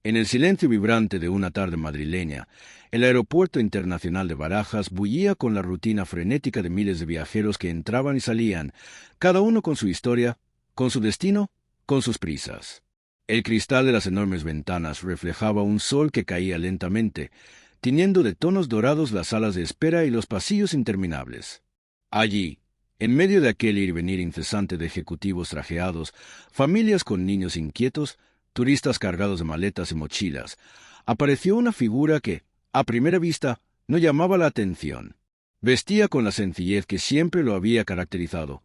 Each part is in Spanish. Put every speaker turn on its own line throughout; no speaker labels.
En el silencio vibrante de una tarde madrileña, el aeropuerto internacional de Barajas bullía con la rutina frenética de miles de viajeros que entraban y salían, cada uno con su historia, con su destino, con sus prisas. El cristal de las enormes ventanas reflejaba un sol que caía lentamente, tiñendo de tonos dorados las salas de espera y los pasillos interminables. Allí, en medio de aquel ir y venir incesante de ejecutivos trajeados, familias con niños inquietos, turistas cargados de maletas y mochilas, apareció una figura que, a primera vista, no llamaba la atención. Vestía con la sencillez que siempre lo había caracterizado.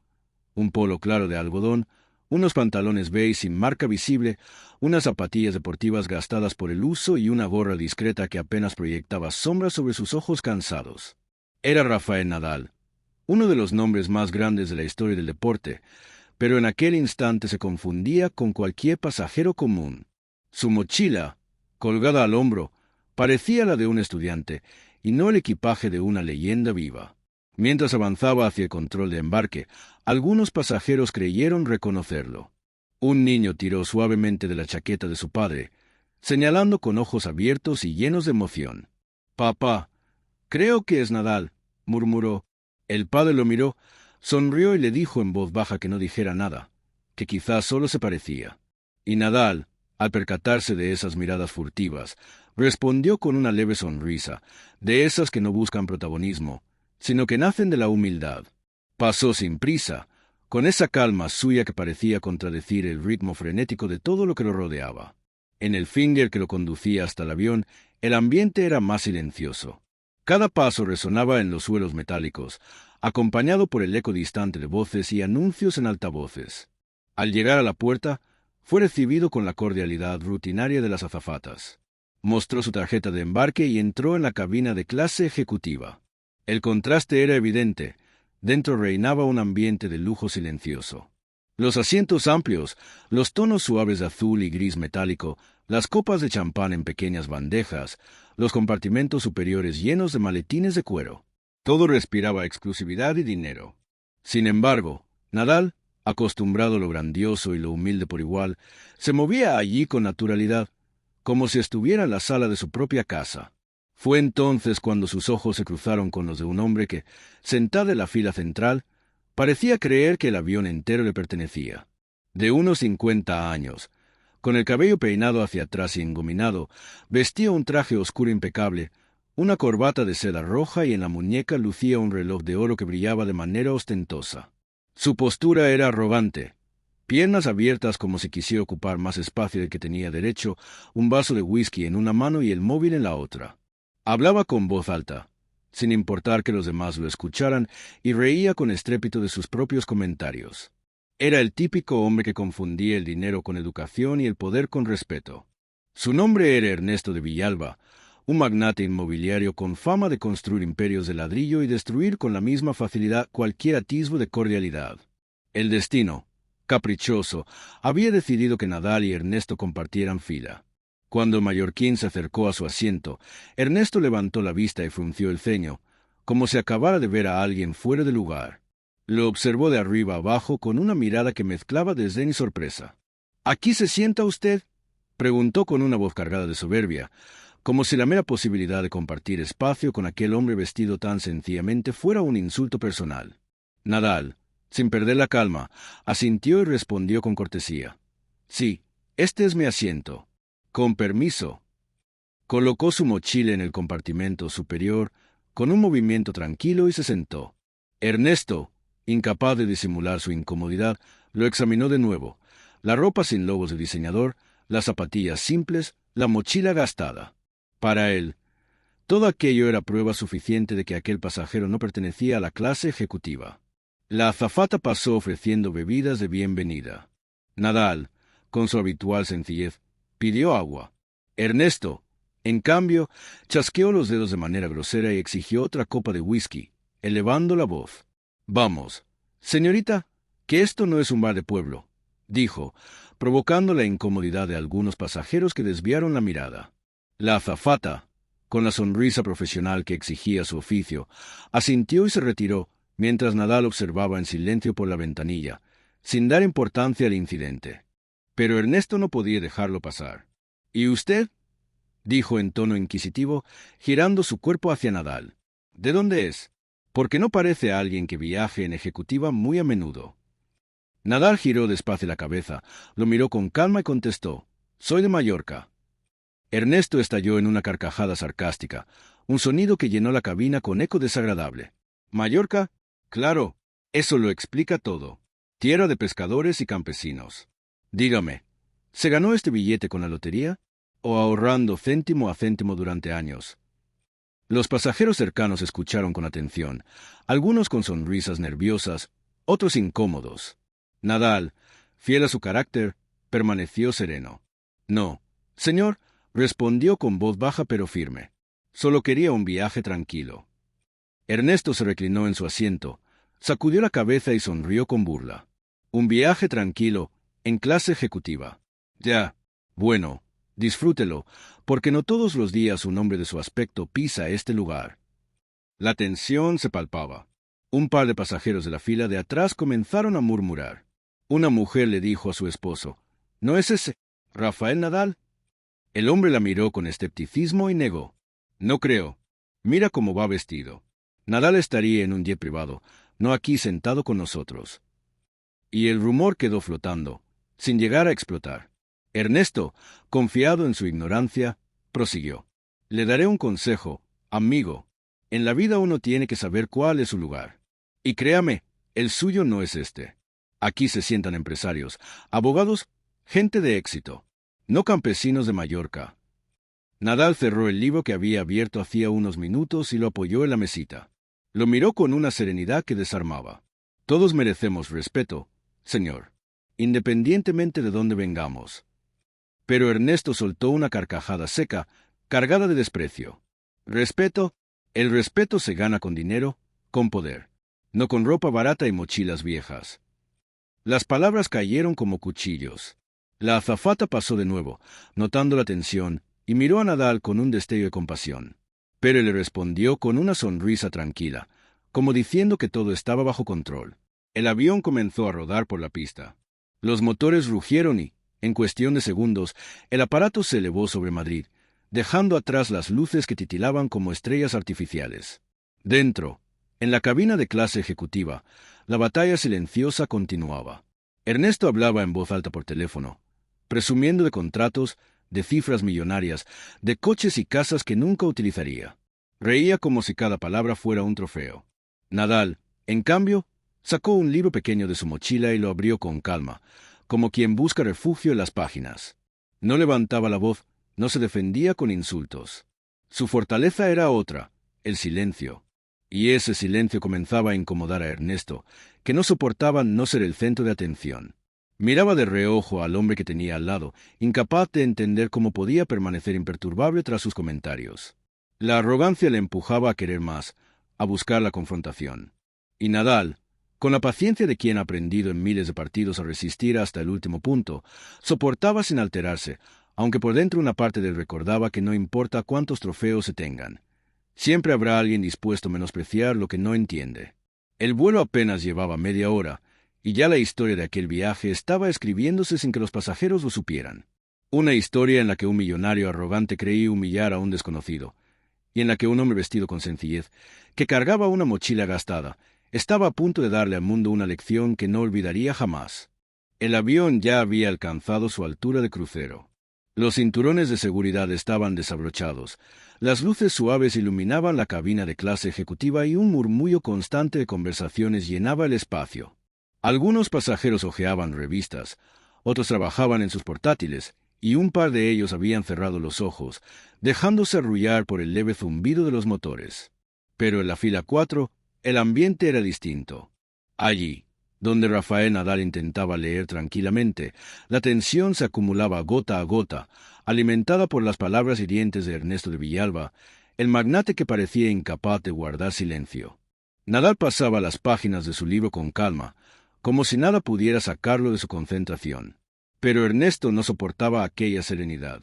Un polo claro de algodón, unos pantalones beige sin marca visible, unas zapatillas deportivas gastadas por el uso y una gorra discreta que apenas proyectaba sombras sobre sus ojos cansados. Era Rafael Nadal, uno de los nombres más grandes de la historia del deporte, pero en aquel instante se confundía con cualquier pasajero común. Su mochila, colgada al hombro, parecía la de un estudiante, y no el equipaje de una leyenda viva. Mientras avanzaba hacia el control de embarque, algunos pasajeros creyeron reconocerlo. Un niño tiró suavemente de la chaqueta de su padre, señalando con ojos abiertos y llenos de emoción. «Papá, creo que es Nadal», murmuró. El padre lo miró, sonrió y le dijo en voz baja que no dijera nada, que quizás solo se parecía. Y Nadal, al percatarse de esas miradas furtivas, respondió con una leve sonrisa, de esas que no buscan protagonismo, sino que nacen de la humildad. Pasó sin prisa, con esa calma suya que parecía contradecir el ritmo frenético de todo lo que lo rodeaba. En el finger que lo conducía hasta el avión, el ambiente era más silencioso. Cada paso resonaba en los suelos metálicos, acompañado por el eco distante de voces y anuncios en altavoces. Al llegar a la puerta, fue recibido con la cordialidad rutinaria de las azafatas. Mostró su tarjeta de embarque y entró en la cabina de clase ejecutiva. El contraste era evidente. Dentro reinaba un ambiente de lujo silencioso. Los asientos amplios, los tonos suaves de azul y gris metálico, las copas de champán en pequeñas bandejas, los compartimentos superiores llenos de maletines de cuero. Todo respiraba exclusividad y dinero. Sin embargo, Nadal, acostumbrado a lo grandioso y lo humilde por igual, se movía allí con naturalidad, como si estuviera en la sala de su propia casa. Fue entonces cuando sus ojos se cruzaron con los de un hombre que, sentado en la fila central, parecía creer que el avión entero le pertenecía. De unos 50 años, con el cabello peinado hacia atrás y engominado, vestía un traje oscuro impecable, una corbata de seda roja y en la muñeca lucía un reloj de oro que brillaba de manera ostentosa. Su postura era arrogante, piernas abiertas como si quisiera ocupar más espacio del que tenía derecho, un vaso de whisky en una mano y el móvil en la otra. Hablaba con voz alta, sin importar que los demás lo escucharan, y reía con estrépito de sus propios comentarios. Era el típico hombre que confundía el dinero con educación y el poder con respeto. Su nombre era Ernesto de Villalba, un magnate inmobiliario con fama de construir imperios de ladrillo y destruir con la misma facilidad cualquier atisbo de cordialidad. El destino, caprichoso, había decidido que Nadal y Ernesto compartieran fila. Cuando el mallorquín se acercó a su asiento, Ernesto levantó la vista y frunció el ceño, como si acabara de ver a alguien fuera de lugar. Lo observó de arriba abajo con una mirada que mezclaba desdén y sorpresa. «¿Aquí se sienta usted?», preguntó con una voz cargada de soberbia, como si la mera posibilidad de compartir espacio con aquel hombre vestido tan sencillamente fuera un insulto personal. Nadal, sin perder la calma, asintió y respondió con cortesía. «Sí, este es mi asiento. Con permiso». Colocó su mochila en el compartimento superior con un movimiento tranquilo y se sentó. Ernesto, incapaz de disimular su incomodidad, lo examinó de nuevo. La ropa sin logos de diseñador, las zapatillas simples, la mochila gastada. Para él, todo aquello era prueba suficiente de que aquel pasajero no pertenecía a la clase ejecutiva. La azafata pasó ofreciendo bebidas de bienvenida. Nadal, con su habitual sencillez, pidió agua. Ernesto, en cambio, chasqueó los dedos de manera grosera y exigió otra copa de whisky, elevando la voz. «Vamos, señorita, que esto no es un bar de pueblo», dijo, provocando la incomodidad de algunos pasajeros que desviaron la mirada. La azafata, con la sonrisa profesional que exigía su oficio, asintió y se retiró, mientras Nadal observaba en silencio por la ventanilla, sin dar importancia al incidente. Pero Ernesto no podía dejarlo pasar. ¿Y usted? Dijo en tono inquisitivo, girando su cuerpo hacia Nadal. ¿De dónde es? Porque no parece a alguien que viaje en ejecutiva muy a menudo. Nadal giró despacio la cabeza, lo miró con calma y contestó: «Soy de Mallorca». Ernesto estalló en una carcajada sarcástica, un sonido que llenó la cabina con eco desagradable. «¿Mallorca? Claro, eso lo explica todo. Tierra de pescadores y campesinos. Dígame, ¿se ganó este billete con la lotería o ahorrando céntimo a céntimo durante años?» Los pasajeros cercanos escucharon con atención, algunos con sonrisas nerviosas, otros incómodos. Nadal, fiel a su carácter, permaneció sereno. «No, señor», respondió con voz baja pero firme. «Solo quería un viaje tranquilo». Ernesto se reclinó en su asiento, sacudió la cabeza y sonrió con burla. «Un viaje tranquilo, en clase ejecutiva. Ya, bueno, disfrútelo, porque no todos los días un hombre de su aspecto pisa este lugar». La tensión se palpaba. Un par de pasajeros de la fila de atrás comenzaron a murmurar. Una mujer le dijo a su esposo: «¿No es ese Rafael Nadal?». El hombre la miró con escepticismo y negó: «No creo. Mira cómo va vestido. Nadal estaría en un jet privado, no aquí sentado con nosotros». Y el rumor quedó flotando, sin llegar a explotar. Ernesto, confiado en su ignorancia, prosiguió: «Le daré un consejo, amigo. En la vida uno tiene que saber cuál es su lugar. Y créame, el suyo no es este. Aquí se sientan empresarios, abogados, gente de éxito, no campesinos de Mallorca». Nadal cerró el libro que había abierto hacía unos minutos y lo apoyó en la mesita. Lo miró con una serenidad que desarmaba. «Todos merecemos respeto, señor, independientemente de dónde vengamos». Pero Ernesto soltó una carcajada seca, cargada de desprecio. «¿Respeto? El respeto se gana con dinero, con poder, no con ropa barata y mochilas viejas». Las palabras cayeron como cuchillos. La azafata pasó de nuevo, notando la tensión, y miró a Nadal con un destello de compasión. Pero le respondió con una sonrisa tranquila, como diciendo que todo estaba bajo control. El avión comenzó a rodar por la pista. Los motores rugieron y, en cuestión de segundos, el aparato se elevó sobre Madrid, dejando atrás las luces que titilaban como estrellas artificiales. Dentro, en la cabina de clase ejecutiva, la batalla silenciosa continuaba. Ernesto hablaba en voz alta por teléfono, presumiendo de contratos, de cifras millonarias, de coches y casas que nunca utilizaría. Reía como si cada palabra fuera un trofeo. Nadal, en cambio, sacó un libro pequeño de su mochila y lo abrió con calma, como quien busca refugio en las páginas. No levantaba la voz, no se defendía con insultos. Su fortaleza era otra, el silencio. Y ese silencio comenzaba a incomodar a Ernesto, que no soportaba no ser el centro de atención. Miraba de reojo al hombre que tenía al lado, incapaz de entender cómo podía permanecer imperturbable tras sus comentarios. La arrogancia le empujaba a querer más, a buscar la confrontación. Y Nadal, con la paciencia de quien ha aprendido en miles de partidos a resistir hasta el último punto, soportaba sin alterarse, aunque por dentro una parte de él recordaba que no importa cuántos trofeos se tengan. Siempre habrá alguien dispuesto a menospreciar lo que no entiende. El vuelo apenas llevaba media hora, y ya la historia de aquel viaje estaba escribiéndose sin que los pasajeros lo supieran. Una historia en la que un millonario arrogante creía humillar a un desconocido, y en la que un hombre vestido con sencillez, que cargaba una mochila gastada, estaba a punto de darle al mundo una lección que no olvidaría jamás. El avión ya había alcanzado su altura de crucero. Los cinturones de seguridad estaban desabrochados, las luces suaves iluminaban la cabina de clase ejecutiva y un murmullo constante de conversaciones llenaba el espacio. Algunos pasajeros hojeaban revistas, otros trabajaban en sus portátiles, y un par de ellos habían cerrado los ojos, dejándose arrullar por el leve zumbido de los motores. Pero en la fila 4, el ambiente era distinto. Allí, donde Rafael Nadal intentaba leer tranquilamente, la tensión se acumulaba gota a gota, alimentada por las palabras hirientes de Ernesto de Villalba, el magnate que parecía incapaz de guardar silencio. Nadal pasaba las páginas de su libro con calma, como si nada pudiera sacarlo de su concentración. Pero Ernesto no soportaba aquella serenidad.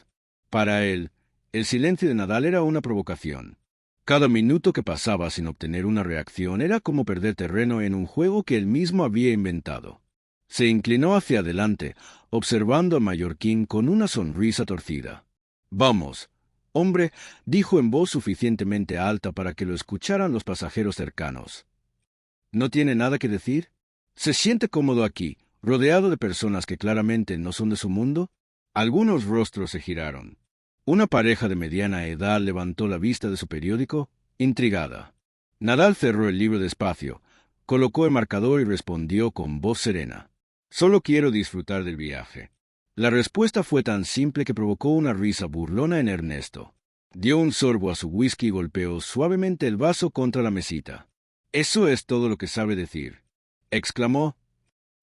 Para él, el silencio de Nadal era una provocación. Cada minuto que pasaba sin obtener una reacción era como perder terreno en un juego que él mismo había inventado. Se inclinó hacia adelante, observando al mallorquín con una sonrisa torcida. Vamos, hombre, dijo en voz suficientemente alta para que lo escucharan los pasajeros cercanos. ¿No tiene nada que decir? ¿Se siente cómodo aquí, rodeado de personas que claramente no son de su mundo? Algunos rostros se giraron. Una pareja de mediana edad levantó la vista de su periódico, intrigada. Nadal cerró el libro despacio, colocó el marcador y respondió con voz serena. Solo quiero disfrutar del viaje. La respuesta fue tan simple que provocó una risa burlona en Ernesto. Dio un sorbo a su whisky y golpeó suavemente el vaso contra la mesita. «Eso es todo lo que sabe decir», exclamó.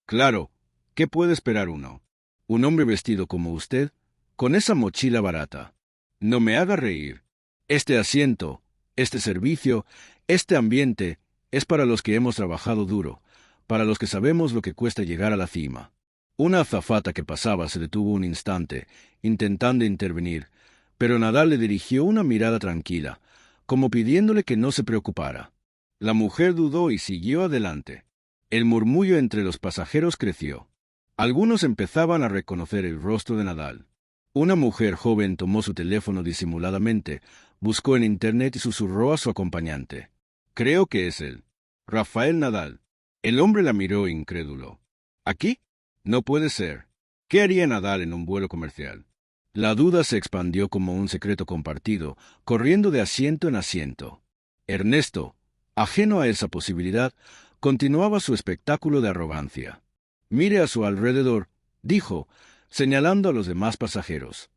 «Claro, ¿qué puede esperar uno? Un hombre vestido como usted, con esa mochila barata. No me haga reír. Este asiento, este servicio, este ambiente, es para los que hemos trabajado duro, para los que sabemos lo que cuesta llegar a la cima». Una azafata que pasaba se detuvo un instante, intentando intervenir, pero Nadal le dirigió una mirada tranquila, como pidiéndole que no se preocupara. La mujer dudó y siguió adelante. El murmullo entre los pasajeros creció. Algunos empezaban a reconocer el rostro de Nadal. Una mujer joven tomó su teléfono disimuladamente, buscó en Internet y susurró a su acompañante. «Creo que es él. Rafael Nadal». El hombre la miró incrédulo. «¿Aquí? No puede ser. ¿Qué haría Nadal en un vuelo comercial?» La duda se expandió como un secreto compartido, corriendo de asiento en asiento. Ernesto, ajeno a esa posibilidad, continuaba su espectáculo de arrogancia. «Mire a su alrededor», dijo, señalando a los demás pasajeros.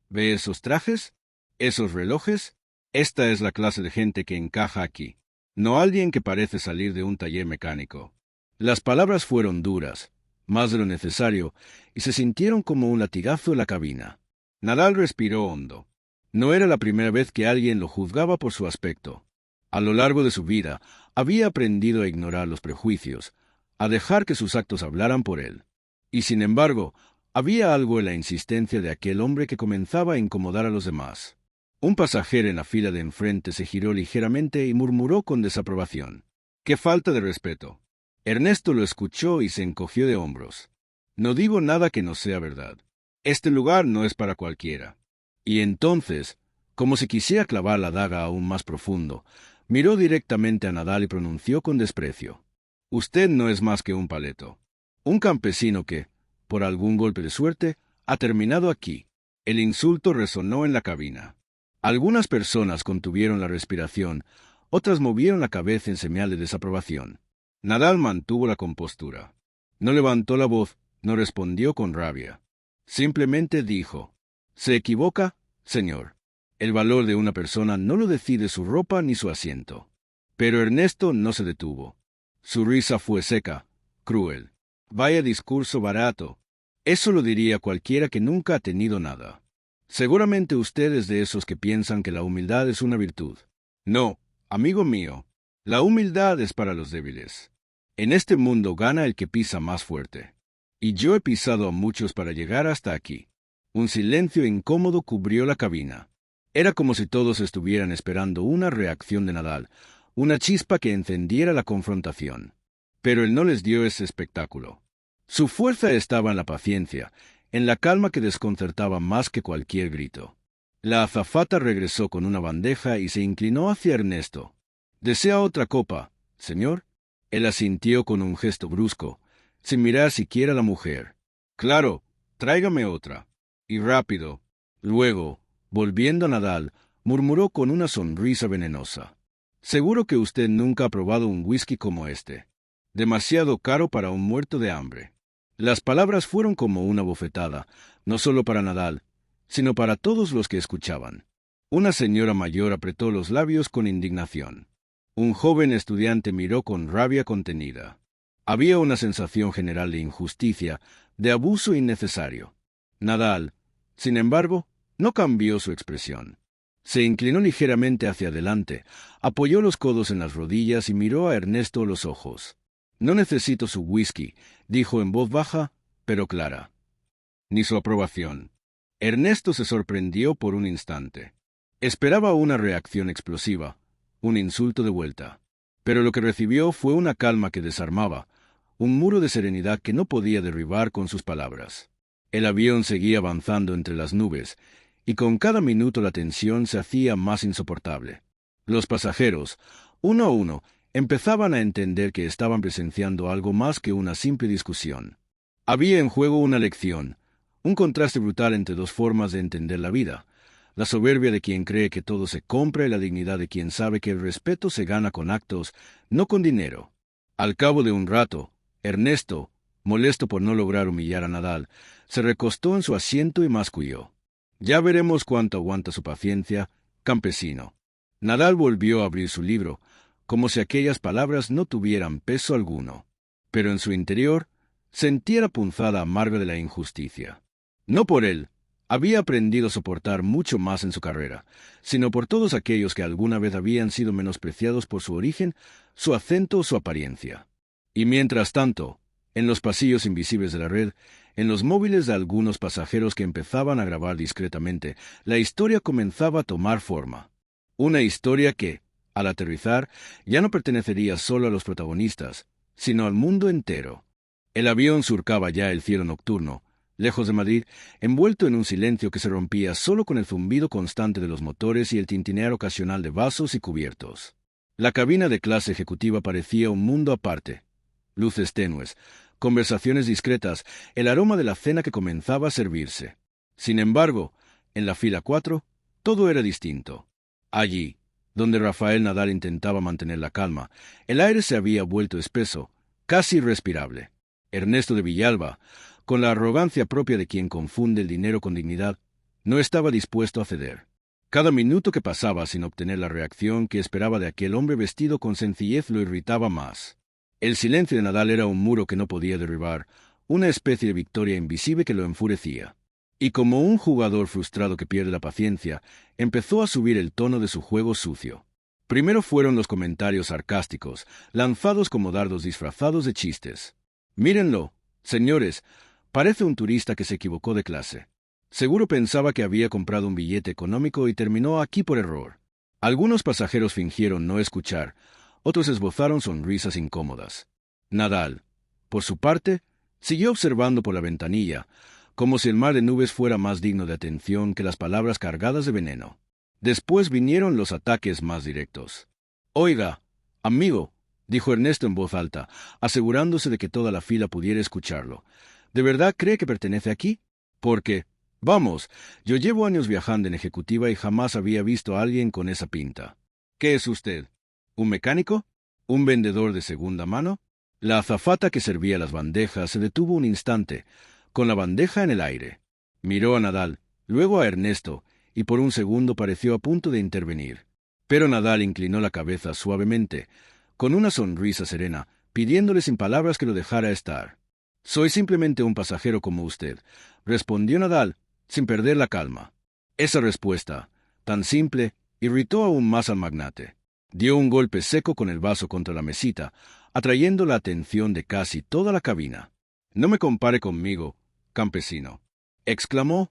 «¿Ve esos trajes? ¿Esos relojes? Esta es la clase de gente que encaja aquí, no alguien que parece salir de un taller mecánico». Las palabras fueron duras, más de lo necesario, y se sintieron como un latigazo en la cabina. Nadal respiró hondo. No era la primera vez que alguien lo juzgaba por su aspecto. A lo largo de su vida, había aprendido a ignorar los prejuicios, a dejar que sus actos hablaran por él. Y sin embargo, había algo en la insistencia de aquel hombre que comenzaba a incomodar a los demás. Un pasajero en la fila de enfrente se giró ligeramente y murmuró con desaprobación. «¡Qué falta de respeto!». Ernesto lo escuchó y se encogió de hombros. «No digo nada que no sea verdad. Este lugar no es para cualquiera». Y entonces, como si quisiera clavar la daga aún más profundo, miró directamente a Nadal y pronunció con desprecio. «Usted no es más que un paleto. Un campesino que, por algún golpe de suerte, ha terminado aquí». El insulto resonó en la cabina. Algunas personas contuvieron la respiración, otras movieron la cabeza en señal de desaprobación. Nadal mantuvo la compostura. No levantó la voz, no respondió con rabia. Simplemente dijo: «Se equivoca, señor. El valor de una persona no lo decide su ropa ni su asiento». Pero Ernesto no se detuvo. Su risa fue seca, cruel. «Vaya discurso barato. Eso lo diría cualquiera que nunca ha tenido nada. Seguramente usted es de esos que piensan que la humildad es una virtud. No, amigo mío, la humildad es para los débiles. En este mundo gana el que pisa más fuerte. Y yo he pisado a muchos para llegar hasta aquí». Un silencio incómodo cubrió la cabina. Era como si todos estuvieran esperando una reacción de Nadal, una chispa que encendiera la confrontación. Pero él no les dio ese espectáculo. Su fuerza estaba en la paciencia, en la calma que desconcertaba más que cualquier grito. La azafata regresó con una bandeja y se inclinó hacia Ernesto. «¿Desea otra copa, señor?». Él asintió con un gesto brusco, sin mirar siquiera a la mujer. «Claro, tráigame otra. Y rápido». Luego, volviendo a Nadal, murmuró con una sonrisa venenosa: «Seguro que usted nunca ha probado un whisky como este. Demasiado caro para un muerto de hambre». Las palabras fueron como una bofetada, no solo para Nadal, sino para todos los que escuchaban. Una señora mayor apretó los labios con indignación. Un joven estudiante miró con rabia contenida. Había una sensación general de injusticia, de abuso innecesario. Nadal, sin embargo, no cambió su expresión. Se inclinó ligeramente hacia adelante, apoyó los codos en las rodillas y miró a Ernesto a los ojos. «No necesito su whisky», dijo en voz baja, pero clara. «Ni su aprobación». Ernesto se sorprendió por un instante. Esperaba una reacción explosiva, un insulto de vuelta. Pero lo que recibió fue una calma que desarmaba, un muro de serenidad que no podía derribar con sus palabras. El avión seguía avanzando entre las nubes, y con cada minuto la tensión se hacía más insoportable. Los pasajeros, uno a uno, empezaban a entender que estaban presenciando algo más que una simple discusión. Había en juego una lección, un contraste brutal entre dos formas de entender la vida: la soberbia de quien cree que todo se compra y la dignidad de quien sabe que el respeto se gana con actos, no con dinero. Al cabo de un rato, Ernesto, molesto por no lograr humillar a Nadal, se recostó en su asiento y masculló. Ya veremos cuánto aguanta su paciencia, campesino. Nadal volvió a abrir su libro, como si aquellas palabras no tuvieran peso alguno. Pero en su interior sentía la punzada amarga de la injusticia. No por él, había aprendido a soportar mucho más en su carrera, sino por todos aquellos que alguna vez habían sido menospreciados por su origen, su acento o su apariencia. Y mientras tanto, en los pasillos invisibles de la red, en los móviles de algunos pasajeros que empezaban a grabar discretamente, la historia comenzaba a tomar forma. Una historia que, al aterrizar, ya no pertenecería solo a los protagonistas, sino al mundo entero. El avión surcaba ya el cielo nocturno, lejos de Madrid, envuelto en un silencio que se rompía solo con el zumbido constante de los motores y el tintinear ocasional de vasos y cubiertos. La cabina de clase ejecutiva parecía un mundo aparte. Luces tenues, conversaciones discretas, el aroma de la cena que comenzaba a servirse. Sin embargo, en la fila 4, todo era distinto. Allí, donde Rafael Nadal intentaba mantener la calma, el aire se había vuelto espeso, casi irrespirable. Ernesto de Villalba, con la arrogancia propia de quien confunde el dinero con dignidad, no estaba dispuesto a ceder. Cada minuto que pasaba sin obtener la reacción que esperaba de aquel hombre vestido con sencillez lo irritaba más. El silencio de Nadal era un muro que no podía derribar, una especie de victoria invisible que lo enfurecía. Y como un jugador frustrado que pierde la paciencia, empezó a subir el tono de su juego sucio. Primero fueron los comentarios sarcásticos, lanzados como dardos disfrazados de chistes. «Mírenlo, señores, parece un turista que se equivocó de clase. Seguro pensaba que había comprado un billete económico y terminó aquí por error». Algunos pasajeros fingieron no escuchar, otros esbozaron sonrisas incómodas. Nadal, por su parte, siguió observando por la ventanilla, como si el mar de nubes fuera más digno de atención que las palabras cargadas de veneno. Después vinieron los ataques más directos. «Oiga, amigo», dijo Ernesto en voz alta, asegurándose de que toda la fila pudiera escucharlo, «¿de verdad cree que pertenece aquí? Porque, vamos, yo llevo años viajando en ejecutiva y jamás había visto a alguien con esa pinta. ¿Qué es usted? ¿Un mecánico? ¿Un vendedor de segunda mano?» La azafata que servía las bandejas se detuvo un instante, con la bandeja en el aire. Miró a Nadal, luego a Ernesto, y por un segundo pareció a punto de intervenir. Pero Nadal inclinó la cabeza suavemente, con una sonrisa serena, pidiéndole sin palabras que lo dejara estar. «Soy simplemente un pasajero como usted», respondió Nadal, sin perder la calma. Esa respuesta, tan simple, irritó aún más al magnate. Dio un golpe seco con el vaso contra la mesita, atrayendo la atención de casi toda la cabina. «No me compare conmigo, campesino», exclamó.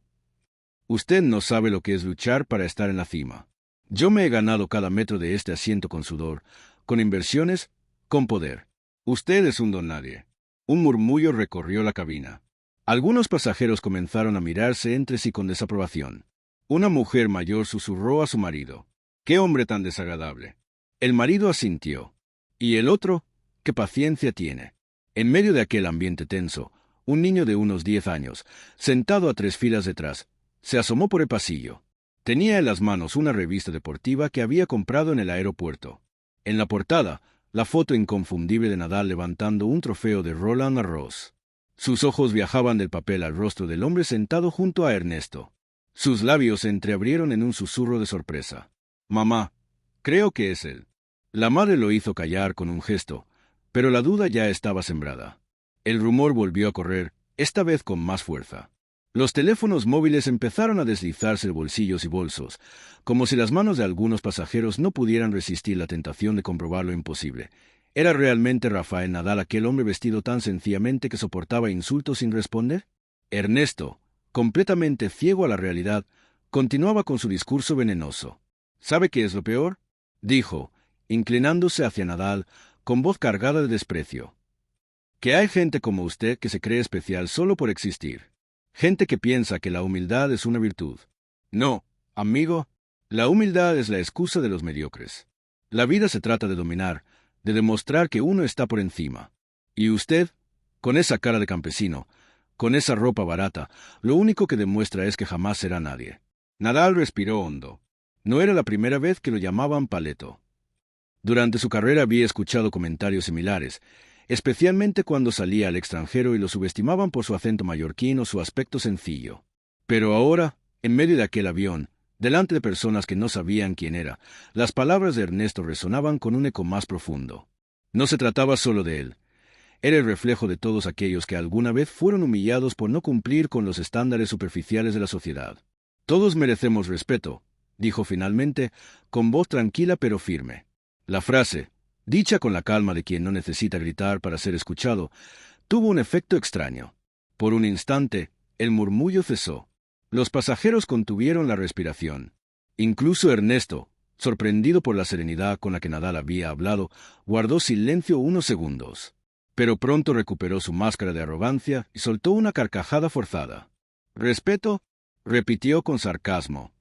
«Usted no sabe lo que es luchar para estar en la cima. Yo me he ganado cada metro de este asiento con sudor, con inversiones, con poder. Usted es un don nadie». Un murmullo recorrió la cabina. Algunos pasajeros comenzaron a mirarse entre sí con desaprobación. Una mujer mayor susurró a su marido: «¡Qué hombre tan desagradable!». El marido asintió. ¿Y el otro? ¿Qué paciencia tiene? En medio de aquel ambiente tenso, un niño de unos 10 años, sentado a 3 filas detrás, se asomó por el pasillo. Tenía en las manos una revista deportiva que había comprado en el aeropuerto. En la portada, la foto inconfundible de Nadal levantando un trofeo de Roland Garros. Sus ojos viajaban del papel al rostro del hombre sentado junto a Ernesto. Sus labios se entreabrieron en un susurro de sorpresa. «Mamá, creo que es él». La madre lo hizo callar con un gesto, pero la duda ya estaba sembrada. El rumor volvió a correr, esta vez con más fuerza. Los teléfonos móviles empezaron a deslizarse de bolsillos y bolsos, como si las manos de algunos pasajeros no pudieran resistir la tentación de comprobar lo imposible. ¿Era realmente Rafael Nadal aquel hombre vestido tan sencillamente que soportaba insultos sin responder? Ernesto, completamente ciego a la realidad, continuaba con su discurso venenoso. «¿Sabe qué es lo peor?», dijo, inclinándose hacia Nadal, con voz cargada de desprecio. «Que hay gente como usted que se cree especial solo por existir. Gente que piensa que la humildad es una virtud. No, amigo, la humildad es la excusa de los mediocres. La vida se trata de dominar, de demostrar que uno está por encima. Y usted, con esa cara de campesino, con esa ropa barata, lo único que demuestra es que jamás será nadie. Nadal respiró hondo. No era la primera vez que lo llamaban paleto. Durante su carrera había escuchado comentarios similares, especialmente cuando salía al extranjero y lo subestimaban por su acento mallorquín o su aspecto sencillo. Pero ahora, en medio de aquel avión, delante de personas que no sabían quién era, las palabras de Ernesto resonaban con un eco más profundo. No se trataba solo de él. Era el reflejo de todos aquellos que alguna vez fueron humillados por no cumplir con los estándares superficiales de la sociedad. Todos merecemos respeto, dijo finalmente, con voz tranquila pero firme. La frase, dicha con la calma de quien no necesita gritar para ser escuchado, tuvo un efecto extraño. Por un instante, el murmullo cesó. Los pasajeros contuvieron la respiración. Incluso Ernesto, sorprendido por la serenidad con la que Nadal había hablado, guardó silencio unos segundos. Pero pronto recuperó su máscara de arrogancia y soltó una carcajada forzada. «¿Respeto?», repitió con sarcasmo.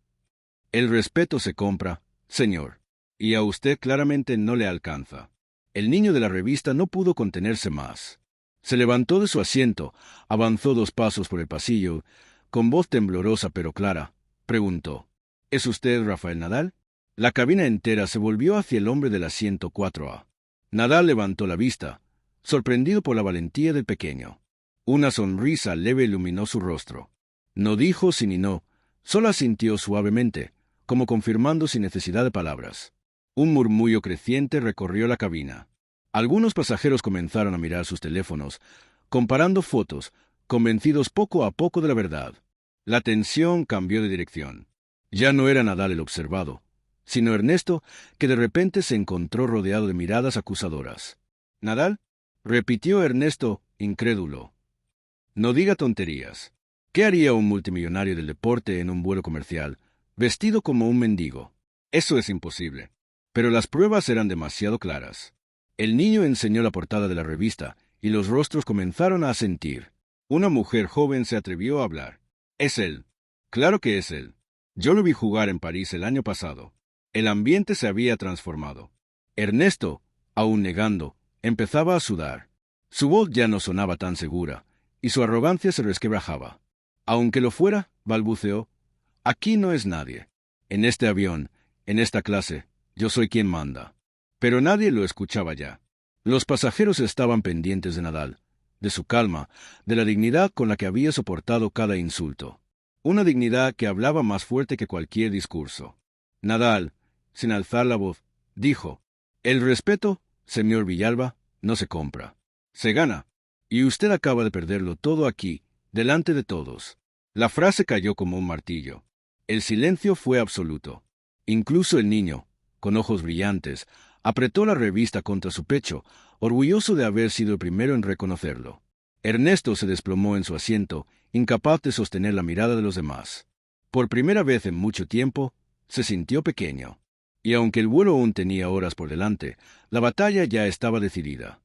«El respeto se compra, señor. Y a usted claramente no le alcanza». El niño de la revista no pudo contenerse más. Se levantó de su asiento, avanzó 2 pasos por el pasillo, con voz temblorosa pero clara, preguntó: «¿Es usted Rafael Nadal?». La cabina entera se volvió hacia el hombre del asiento 4A. Nadal levantó la vista, sorprendido por la valentía del pequeño. Una sonrisa leve iluminó su rostro. No dijo sí ni no, solo asintió suavemente, como confirmando sin necesidad de palabras. Un murmullo creciente recorrió la cabina. Algunos pasajeros comenzaron a mirar sus teléfonos, comparando fotos, convencidos poco a poco de la verdad. La tensión cambió de dirección. Ya no era Nadal el observado, sino Ernesto, que de repente se encontró rodeado de miradas acusadoras. «¿Nadal?», repitió Ernesto, incrédulo. «No diga tonterías. ¿Qué haría un multimillonario del deporte en un vuelo comercial, vestido como un mendigo? Eso es imposible». Pero las pruebas eran demasiado claras. El niño enseñó la portada de la revista, y los rostros comenzaron a asentir. Una mujer joven se atrevió a hablar. «Es él. Claro que es él. Yo lo vi jugar en París el año pasado». El ambiente se había transformado. Ernesto, aún negando, empezaba a sudar. Su voz ya no sonaba tan segura, y su arrogancia se resquebrajaba. «Aunque lo fuera», balbuceó, «aquí no es nadie. En este avión, en esta clase, yo soy quien manda». Pero nadie lo escuchaba ya. Los pasajeros estaban pendientes de Nadal, de su calma, de la dignidad con la que había soportado cada insulto. Una dignidad que hablaba más fuerte que cualquier discurso. Nadal, sin alzar la voz, dijo: «El respeto, señor Villalba, no se compra. Se gana. Y usted acaba de perderlo todo aquí, delante de todos». La frase cayó como un martillo. El silencio fue absoluto. Incluso el niño, con ojos brillantes, apretó la revista contra su pecho, orgulloso de haber sido el primero en reconocerlo. Ernesto se desplomó en su asiento, incapaz de sostener la mirada de los demás. Por primera vez en mucho tiempo, se sintió pequeño. Y aunque el vuelo aún tenía horas por delante, la batalla ya estaba decidida.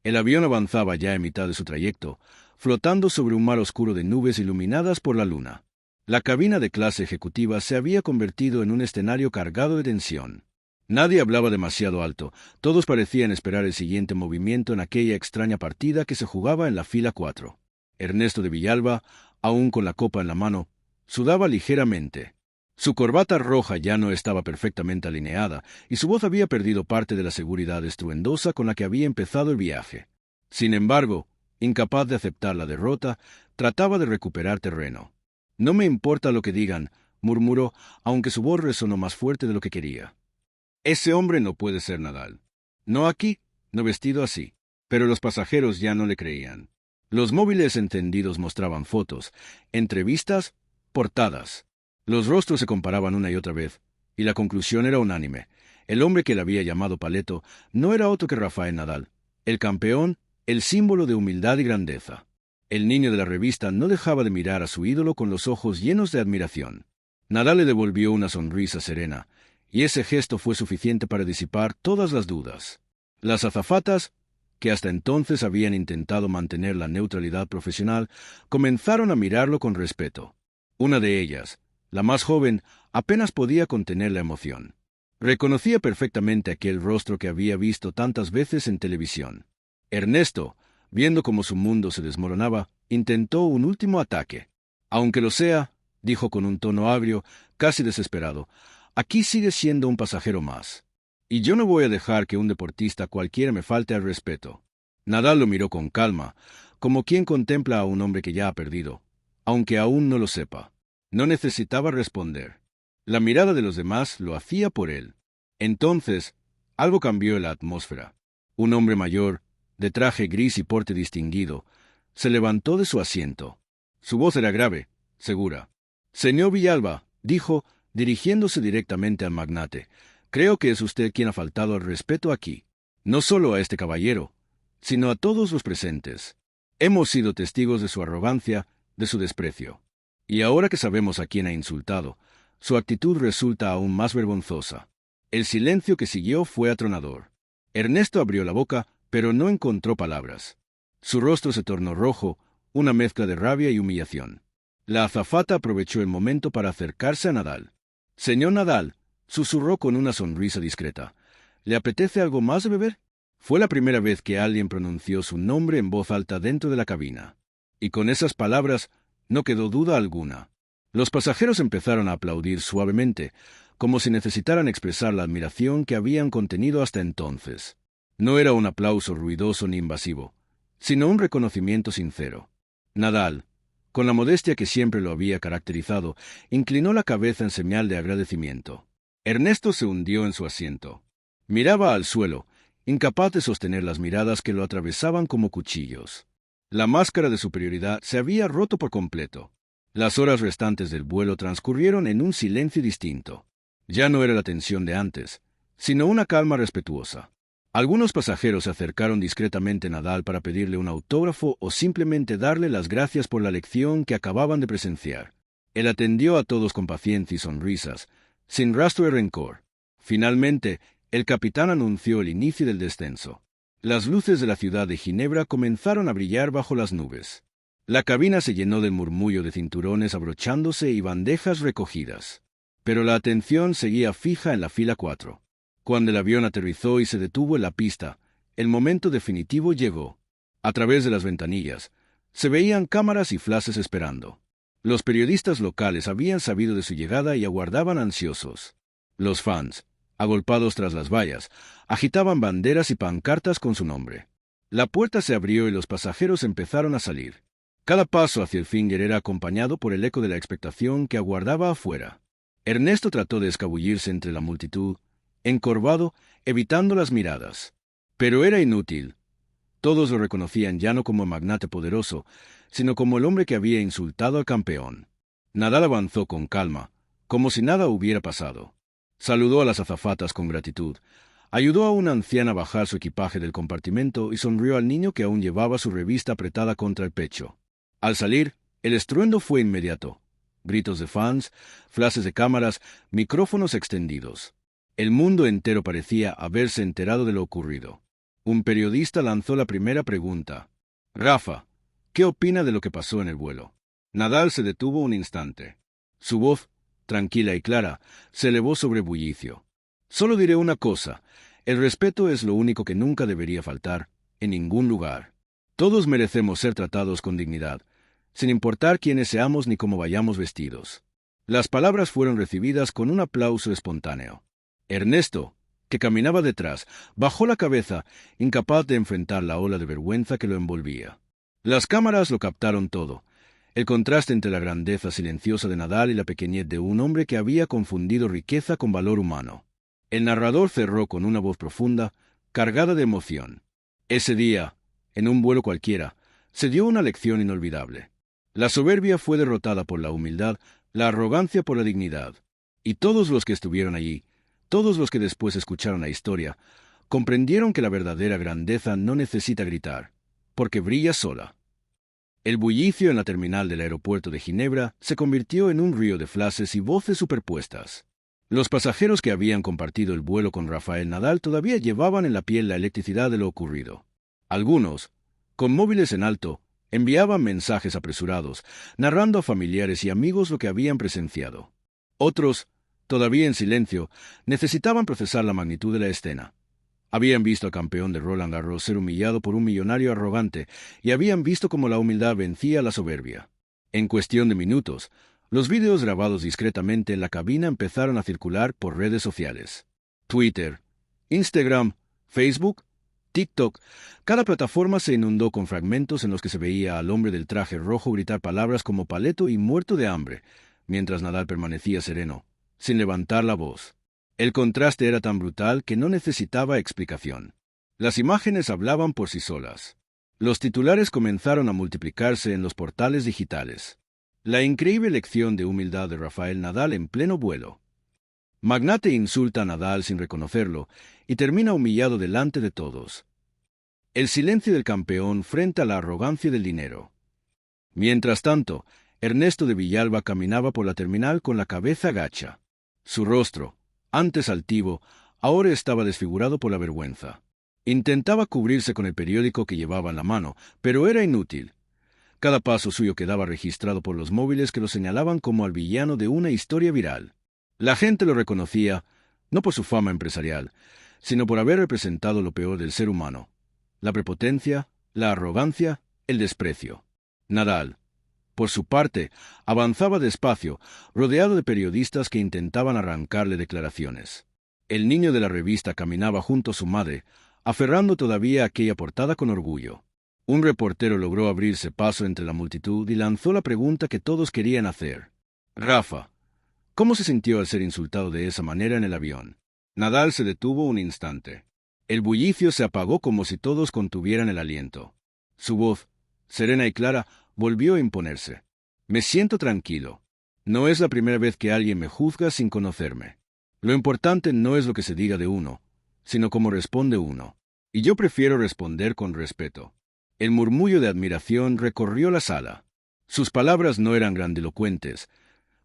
El avión avanzaba ya en mitad de su trayecto, flotando sobre un mar oscuro de nubes iluminadas por la luna. La cabina de clase ejecutiva se había convertido en un escenario cargado de tensión. Nadie hablaba demasiado alto, todos parecían esperar el siguiente movimiento en aquella extraña partida que se jugaba en la fila 4. Ernesto de Villalba, aún con la copa en la mano, sudaba ligeramente. Su corbata roja ya no estaba perfectamente alineada, y su voz había perdido parte de la seguridad estruendosa con la que había empezado el viaje. Sin embargo, incapaz de aceptar la derrota, trataba de recuperar terreno. «No me importa lo que digan», murmuró, aunque su voz resonó más fuerte de lo que quería. «Ese hombre no puede ser Nadal. No aquí, no vestido así». Pero los pasajeros ya no le creían. Los móviles encendidos mostraban fotos, entrevistas, portadas. Los rostros se comparaban una y otra vez, y la conclusión era unánime. El hombre que le había llamado Paleto no era otro que Rafael Nadal, el campeón, el símbolo de humildad y grandeza. El niño de la revista no dejaba de mirar a su ídolo con los ojos llenos de admiración. Nadal le devolvió una sonrisa serena, y ese gesto fue suficiente para disipar todas las dudas. Las azafatas, que hasta entonces habían intentado mantener la neutralidad profesional, comenzaron a mirarlo con respeto. Una de ellas, La más joven apenas podía contener la emoción. Reconocía perfectamente aquel rostro que había visto tantas veces en televisión. Ernesto, viendo cómo su mundo se desmoronaba, intentó un último ataque. Aunque lo sea, dijo con un tono agrio, casi desesperado, aquí sigue siendo un pasajero más. Y yo no voy a dejar que un deportista cualquiera me falte al respeto. Nadal lo miró con calma, como quien contempla a un hombre que ya ha perdido, aunque aún no lo sepa. No necesitaba responder. La mirada de los demás lo hacía por él. Entonces, algo cambió en la atmósfera. Un hombre mayor, de traje gris y porte distinguido, se levantó de su asiento. Su voz era grave, segura. «Señor Villalba», dijo, dirigiéndose directamente al magnate, «creo que es usted quien ha faltado al respeto aquí. No solo a este caballero, sino a todos los presentes. Hemos sido testigos de su arrogancia, de su desprecio. Y ahora que sabemos a quién ha insultado, su actitud resulta aún más vergonzosa». El silencio que siguió fue atronador. Ernesto abrió la boca, pero no encontró palabras. Su rostro se tornó rojo, una mezcla de rabia y humillación. La azafata aprovechó el momento para acercarse a Nadal. «Señor Nadal», susurró con una sonrisa discreta, «¿le apetece algo más de beber?» Fue la primera vez que alguien pronunció su nombre en voz alta dentro de la cabina. Y con esas palabras no quedó duda alguna. Los pasajeros empezaron a aplaudir suavemente, como si necesitaran expresar la admiración que habían contenido hasta entonces. No era un aplauso ruidoso ni invasivo, sino un reconocimiento sincero. Nadal, con la modestia que siempre lo había caracterizado, inclinó la cabeza en señal de agradecimiento. Ernesto se hundió en su asiento. Miraba al suelo, incapaz de sostener las miradas que lo atravesaban como cuchillos. La máscara de superioridad se había roto por completo. Las horas restantes del vuelo transcurrieron en un silencio distinto. Ya no era la tensión de antes, sino una calma respetuosa. Algunos pasajeros se acercaron discretamente a Nadal para pedirle un autógrafo o simplemente darle las gracias por la lección que acababan de presenciar. Él atendió a todos con paciencia y sonrisas, sin rastro de rencor. Finalmente, el capitán anunció el inicio del descenso. Las luces de la ciudad de Ginebra comenzaron a brillar bajo las nubes. La cabina se llenó del murmullo de cinturones abrochándose y bandejas recogidas. Pero la atención seguía fija en la fila 4. Cuando el avión aterrizó y se detuvo en la pista, el momento definitivo llegó. A través de las ventanillas, se veían cámaras y flashes esperando. Los periodistas locales habían sabido de su llegada y aguardaban ansiosos. Los fans, agolpados tras las vallas, agitaban banderas y pancartas con su nombre. La puerta se abrió y los pasajeros empezaron a salir. Cada paso hacia el finger era acompañado por el eco de la expectación que aguardaba afuera. Ernesto trató de escabullirse entre la multitud, encorvado, evitando las miradas. Pero era inútil. Todos lo reconocían ya no como el magnate poderoso, sino como el hombre que había insultado al campeón. Nadal avanzó con calma, como si nada hubiera pasado. Saludó a las azafatas con gratitud, ayudó a una anciana a bajar su equipaje del compartimento y sonrió al niño que aún llevaba su revista apretada contra el pecho. Al salir, el estruendo fue inmediato. Gritos de fans, flashes de cámaras, micrófonos extendidos. El mundo entero parecía haberse enterado de lo ocurrido. Un periodista lanzó la primera pregunta. «Rafa, ¿qué opina de lo que pasó en el vuelo?» Nadal se detuvo un instante. Su voz, tranquila y clara, se elevó sobre bullicio. «Solo diré una cosa. El respeto es lo único que nunca debería faltar, en ningún lugar. Todos merecemos ser tratados con dignidad, sin importar quiénes seamos ni cómo vayamos vestidos». Las palabras fueron recibidas con un aplauso espontáneo. Ernesto, que caminaba detrás, bajó la cabeza, incapaz de enfrentar la ola de vergüenza que lo envolvía. Las cámaras lo captaron todo. El contraste entre la grandeza silenciosa de Nadal y la pequeñez de un hombre que había confundido riqueza con valor humano. El narrador cerró con una voz profunda, cargada de emoción. Ese día, en un vuelo cualquiera, se dio una lección inolvidable. La soberbia fue derrotada por la humildad, la arrogancia por la dignidad. Y todos los que estuvieron allí, todos los que después escucharon la historia, comprendieron que la verdadera grandeza no necesita gritar, porque brilla sola. El bullicio en la terminal del aeropuerto de Ginebra se convirtió en un río de flashes y voces superpuestas. Los pasajeros que habían compartido el vuelo con Rafael Nadal todavía llevaban en la piel la electricidad de lo ocurrido. Algunos, con móviles en alto, enviaban mensajes apresurados, narrando a familiares y amigos lo que habían presenciado. Otros, todavía en silencio, necesitaban procesar la magnitud de la escena. Habían visto al campeón de Roland Garros ser humillado por un millonario arrogante y habían visto cómo la humildad vencía a la soberbia. En cuestión de minutos, los vídeos grabados discretamente en la cabina empezaron a circular por redes sociales. Twitter, Instagram, Facebook, TikTok, cada plataforma se inundó con fragmentos en los que se veía al hombre del traje rojo gritar palabras como paleto y muerto de hambre, mientras Nadal permanecía sereno, sin levantar la voz. El contraste era tan brutal que no necesitaba explicación. Las imágenes hablaban por sí solas. Los titulares comenzaron a multiplicarse en los portales digitales. La increíble lección de humildad de Rafael Nadal en pleno vuelo. Magnate insulta a Nadal sin reconocerlo y termina humillado delante de todos. El silencio del campeón frente a la arrogancia del dinero. Mientras tanto, Ernesto de Villalba caminaba por la terminal con la cabeza gacha. Su rostro, antes altivo, ahora estaba desfigurado por la vergüenza. Intentaba cubrirse con el periódico que llevaba en la mano, pero era inútil. Cada paso suyo quedaba registrado por los móviles que lo señalaban como al villano de una historia viral. La gente lo reconocía, no por su fama empresarial, sino por haber representado lo peor del ser humano: la prepotencia, la arrogancia, el desprecio. Nadal, por su parte, avanzaba despacio, rodeado de periodistas que intentaban arrancarle declaraciones. El niño de la revista caminaba junto a su madre, aferrando todavía aquella portada con orgullo. Un reportero logró abrirse paso entre la multitud y lanzó la pregunta que todos querían hacer. Rafa, ¿cómo se sintió al ser insultado de esa manera en el avión? Nadal se detuvo un instante. El bullicio se apagó como si todos contuvieran el aliento. Su voz, serena y clara, volvió a imponerse. Me siento tranquilo. No es la primera vez que alguien me juzga sin conocerme. Lo importante no es lo que se diga de uno, sino cómo responde uno. Y yo prefiero responder con respeto. El murmullo de admiración recorrió la sala. Sus palabras no eran grandilocuentes,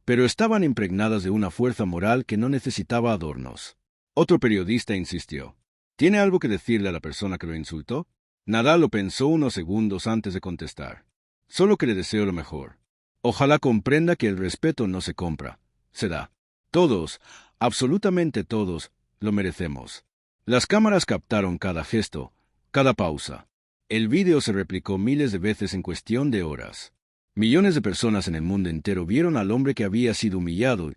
pero estaban impregnadas de una fuerza moral que no necesitaba adornos. Otro periodista insistió. ¿Tiene algo que decirle a la persona que lo insultó? Nadal lo pensó unos segundos antes de contestar. Solo que le deseo lo mejor. Ojalá comprenda que el respeto no se compra, se da. Todos, absolutamente todos, lo merecemos. Las cámaras captaron cada gesto, cada pausa. El vídeo se replicó miles de veces en cuestión de horas. Millones de personas en el mundo entero vieron al hombre que había sido humillado.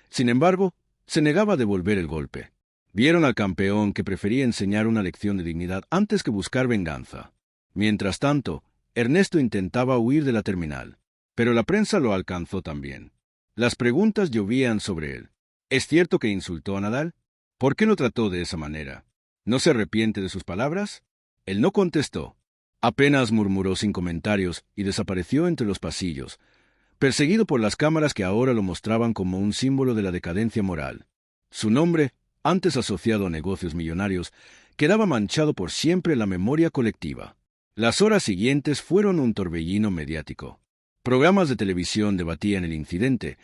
Sin embargo, se negaba a devolver el golpe. Vieron al campeón que prefería enseñar una lección de dignidad antes que buscar venganza. Mientras tanto, Ernesto intentaba huir de la terminal, pero la prensa lo alcanzó también. Las preguntas llovían sobre él. ¿Es cierto que insultó a Nadal? ¿Por qué lo trató de esa manera? ¿No se arrepiente de sus palabras? Él no contestó. Apenas murmuró sin comentarios y desapareció entre los pasillos, perseguido por las cámaras que ahora lo mostraban como un símbolo de la decadencia moral. Su nombre, antes asociado a negocios millonarios, quedaba manchado por siempre en la memoria colectiva. Las horas siguientes fueron un torbellino mediático. Programas de televisión debatían el incidente,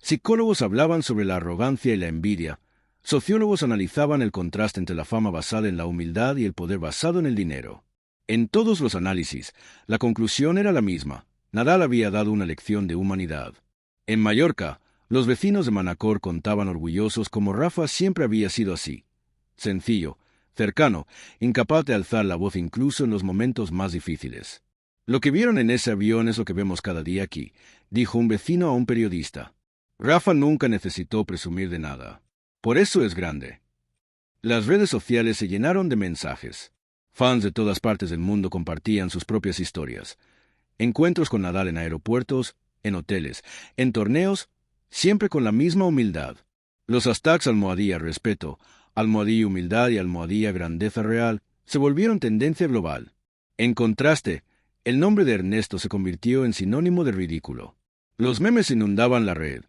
psicólogos hablaban sobre la arrogancia y la envidia, sociólogos analizaban el contraste entre la fama basada en la humildad y el poder basado en el dinero. En todos los análisis, la conclusión era la misma: Nadal había dado una lección de humanidad. En Mallorca, los vecinos de Manacor contaban orgullosos cómo Rafa siempre había sido así: sencillo, cercano, incapaz de alzar la voz incluso en los momentos más difíciles. Lo que vieron en ese avión es lo que vemos cada día aquí, dijo un vecino a un periodista. Rafa nunca necesitó presumir de nada. Por eso es grande. Las redes sociales se llenaron de mensajes. Fans de todas partes del mundo compartían sus propias historias. Encuentros con Nadal en aeropuertos, en hoteles, en torneos, siempre con la misma humildad. Los hashtags #respeto, #humildad y #grandeza real se volvieron tendencia global. En contraste, el nombre de Ernesto se convirtió en sinónimo de ridículo. Los memes inundaban la red.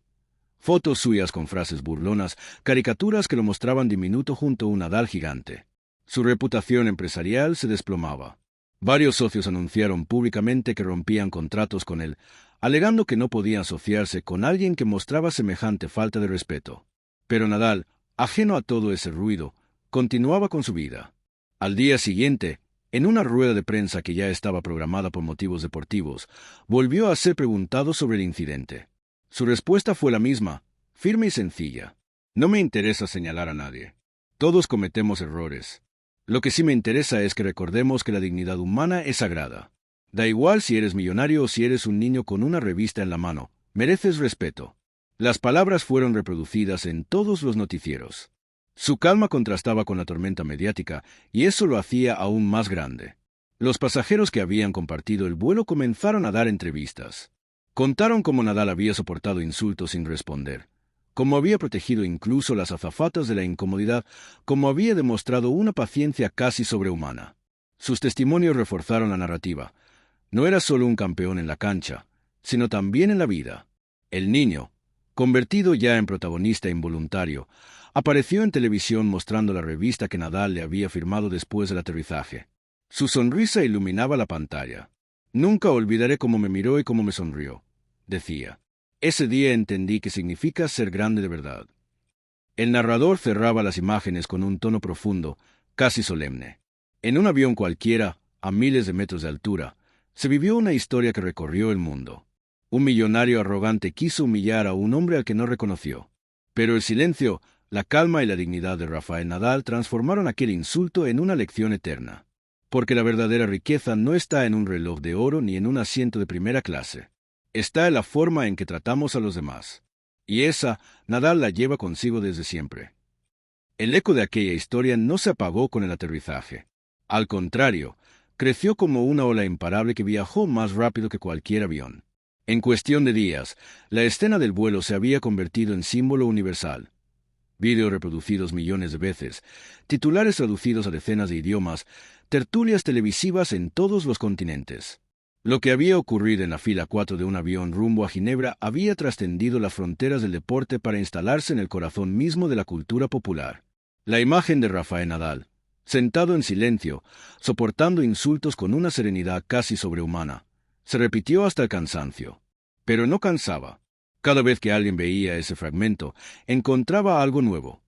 Fotos suyas con frases burlonas, caricaturas que lo mostraban diminuto junto a un Nadal gigante. Su reputación empresarial se desplomaba. Varios socios anunciaron públicamente que rompían contratos con él, alegando que no podían asociarse con alguien que mostraba semejante falta de respeto. Pero Nadal, ajeno a todo ese ruido, continuaba con su vida. Al día siguiente, en una rueda de prensa que ya estaba programada por motivos deportivos, volvió a ser preguntado sobre el incidente. Su respuesta fue la misma: firme y sencilla. No me interesa señalar a nadie. Todos cometemos errores. Lo que sí me interesa es que recordemos que la dignidad humana es sagrada. Da igual si eres millonario o si eres un niño con una revista en la mano, mereces respeto. Las palabras fueron reproducidas en todos los noticieros. Su calma contrastaba con la tormenta mediática, y eso lo hacía aún más grande. Los pasajeros que habían compartido el vuelo comenzaron a dar entrevistas. Contaron cómo Nadal había soportado insultos sin responder, cómo había protegido incluso las azafatas de la incomodidad, cómo había demostrado una paciencia casi sobrehumana. Sus testimonios reforzaron la narrativa. No era solo un campeón en la cancha, sino también en la vida. El niño, convertido ya en protagonista involuntario, apareció en televisión mostrando la revista que Nadal le había firmado después del aterrizaje. Su sonrisa iluminaba la pantalla. «Nunca olvidaré cómo me miró y cómo me sonrió», decía. «Ese día entendí qué significa ser grande de verdad». El narrador cerraba las imágenes con un tono profundo, casi solemne. En un avión cualquiera, a miles de metros de altura, se vivió una historia que recorrió el mundo. Un millonario arrogante quiso humillar a un hombre al que no reconoció. Pero el silencio, la calma y la dignidad de Rafael Nadal transformaron aquel insulto en una lección eterna. Porque la verdadera riqueza no está en un reloj de oro ni en un asiento de primera clase. Está en la forma en que tratamos a los demás. Y esa, Nadal la lleva consigo desde siempre. El eco de aquella historia no se apagó con el aterrizaje. Al contrario, creció como una ola imparable que viajó más rápido que cualquier avión. En cuestión de días, la escena del vuelo se había convertido en símbolo universal. Vídeos reproducidos millones de veces, titulares traducidos a decenas de idiomas, tertulias televisivas en todos los continentes. Lo que había ocurrido en la fila 4 de un avión rumbo a Ginebra había trascendido las fronteras del deporte para instalarse en el corazón mismo de la cultura popular. La imagen de Rafael Nadal, sentado en silencio, soportando insultos con una serenidad casi sobrehumana, se repitió hasta el cansancio. Pero no cansaba. Cada vez que alguien veía ese fragmento, encontraba algo nuevo.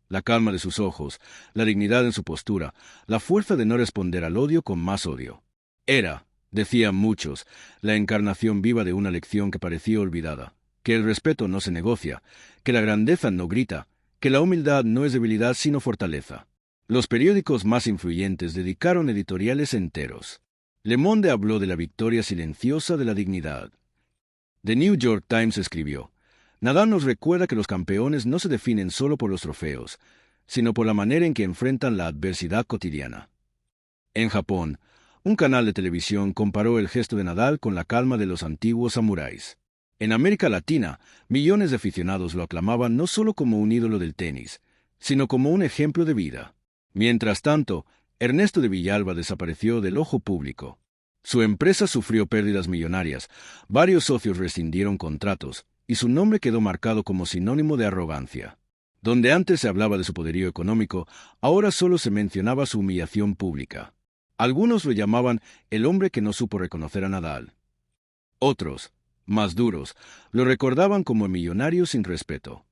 La calma de sus ojos, la dignidad en su postura, la fuerza de no responder al odio con más odio. Era, decían muchos, la encarnación viva de una lección que parecía olvidada, que el respeto no se negocia, que la grandeza no grita, que la humildad no es debilidad sino fortaleza. Los periódicos más influyentes dedicaron editoriales enteros. Le Monde habló de la victoria silenciosa de la dignidad. The New York Times escribió: «Nadal nos recuerda que los campeones no se definen solo por los trofeos, sino por la manera en que enfrentan la adversidad cotidiana». En Japón, un canal de televisión comparó el gesto de Nadal con la calma de los antiguos samuráis. En América Latina, millones de aficionados lo aclamaban no solo como un ídolo del tenis, sino como un ejemplo de vida. Mientras tanto, Ernesto de Villalba desapareció del ojo público. Su empresa sufrió pérdidas millonarias, varios socios rescindieron contratos, y su nombre quedó marcado como sinónimo de arrogancia. Donde antes se hablaba de su poderío económico, ahora solo se mencionaba su humillación pública. Algunos lo llamaban el hombre que no supo reconocer a Nadal. Otros, más duros, lo recordaban como el millonario sin respeto.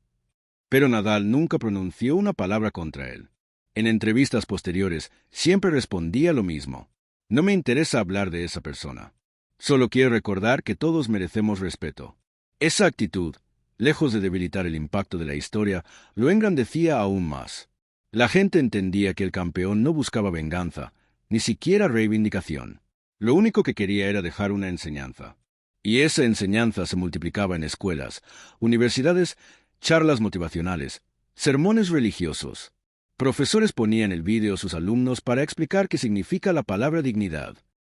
Pero Nadal nunca pronunció una palabra contra él. En entrevistas posteriores, siempre respondía lo mismo: «No me interesa hablar de esa persona. Solo quiero recordar que todos merecemos respeto». Esa actitud, lejos de debilitar el impacto de la historia, lo engrandecía aún más. La gente entendía que el campeón no buscaba venganza, ni siquiera reivindicación. Lo único que quería era dejar una enseñanza. Y esa enseñanza se multiplicaba en escuelas, universidades, charlas motivacionales, sermones religiosos. Profesores ponían el vídeo a sus alumnos para explicar qué significa la palabra dignidad.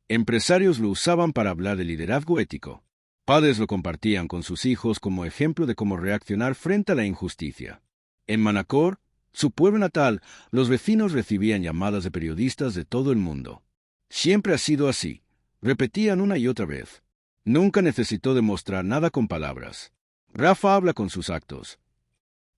Empresarios lo usaban para hablar de liderazgo ético. Padres lo compartían con sus hijos como ejemplo de cómo reaccionar frente a la injusticia. En Manacor, su pueblo natal, los vecinos recibían llamadas de periodistas de todo el mundo. «Siempre ha sido así», repetían una y otra vez. Nunca necesitó demostrar nada con palabras. Rafa habla con sus actos.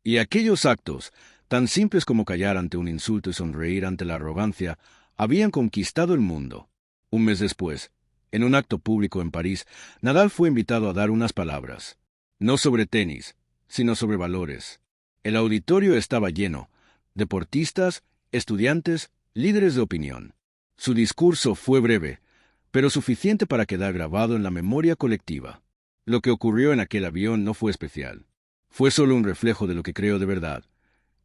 Y aquellos actos, tan simples como callar ante un insulto y sonreír ante la arrogancia, habían conquistado el mundo. Un mes después, en un acto público en París, Nadal fue invitado a dar unas palabras. No sobre tenis, sino sobre valores. El auditorio estaba lleno: deportistas, estudiantes, líderes de opinión. Su discurso fue breve, pero suficiente para quedar grabado en la memoria colectiva. Lo que ocurrió en aquel avión no fue especial. Fue solo un reflejo de lo que creo de verdad,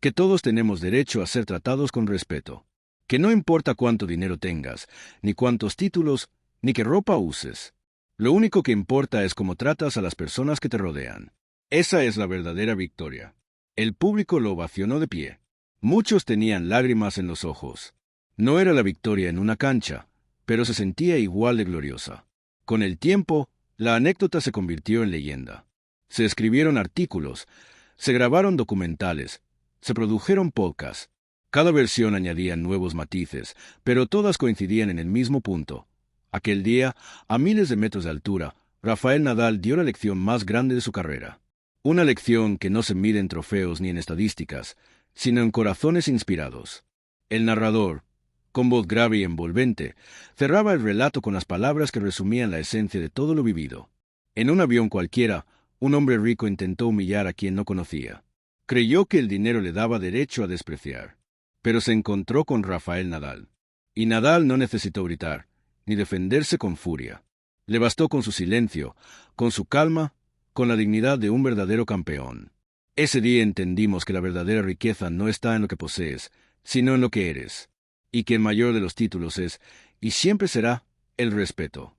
que todos tenemos derecho a ser tratados con respeto, que no importa cuánto dinero tengas, ni cuántos títulos, ni qué ropa uses. Lo único que importa es cómo tratas a las personas que te rodean. Esa es la verdadera victoria. El público lo ovacionó de pie. Muchos tenían lágrimas en los ojos. No era la victoria en una cancha, pero se sentía igual de gloriosa. Con el tiempo, la anécdota se convirtió en leyenda. Se escribieron artículos, se grabaron documentales, se produjeron podcasts. Cada versión añadía nuevos matices, pero todas coincidían en el mismo punto. Aquel día, a miles de metros de altura, Rafael Nadal dio la lección más grande de su carrera. Una lección que no se mide en trofeos ni en estadísticas, sino en corazones inspirados. El narrador, con voz grave y envolvente, cerraba el relato con las palabras que resumían la esencia de todo lo vivido. En un avión cualquiera, un hombre rico intentó humillar a quien no conocía. Creyó que el dinero le daba derecho a despreciar. Pero se encontró con Rafael Nadal. Y Nadal no necesitó gritar, ni defenderse con furia. Le bastó con su silencio, con su calma, con la dignidad de un verdadero campeón. Ese día entendimos que la verdadera riqueza no está en lo que posees, sino en lo que eres, y que el mayor de los títulos es, y siempre será, el respeto.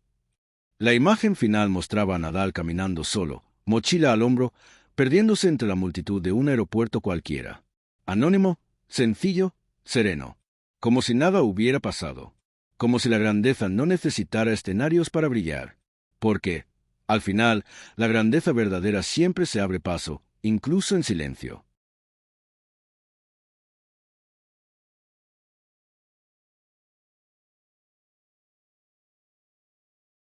La imagen final mostraba a Nadal caminando solo, mochila al hombro, perdiéndose entre la multitud de un aeropuerto cualquiera. Anónimo, sencillo, sereno, como si nada hubiera pasado, como si la grandeza no necesitara escenarios para brillar, porque, al final, la grandeza verdadera siempre se abre paso, incluso en silencio.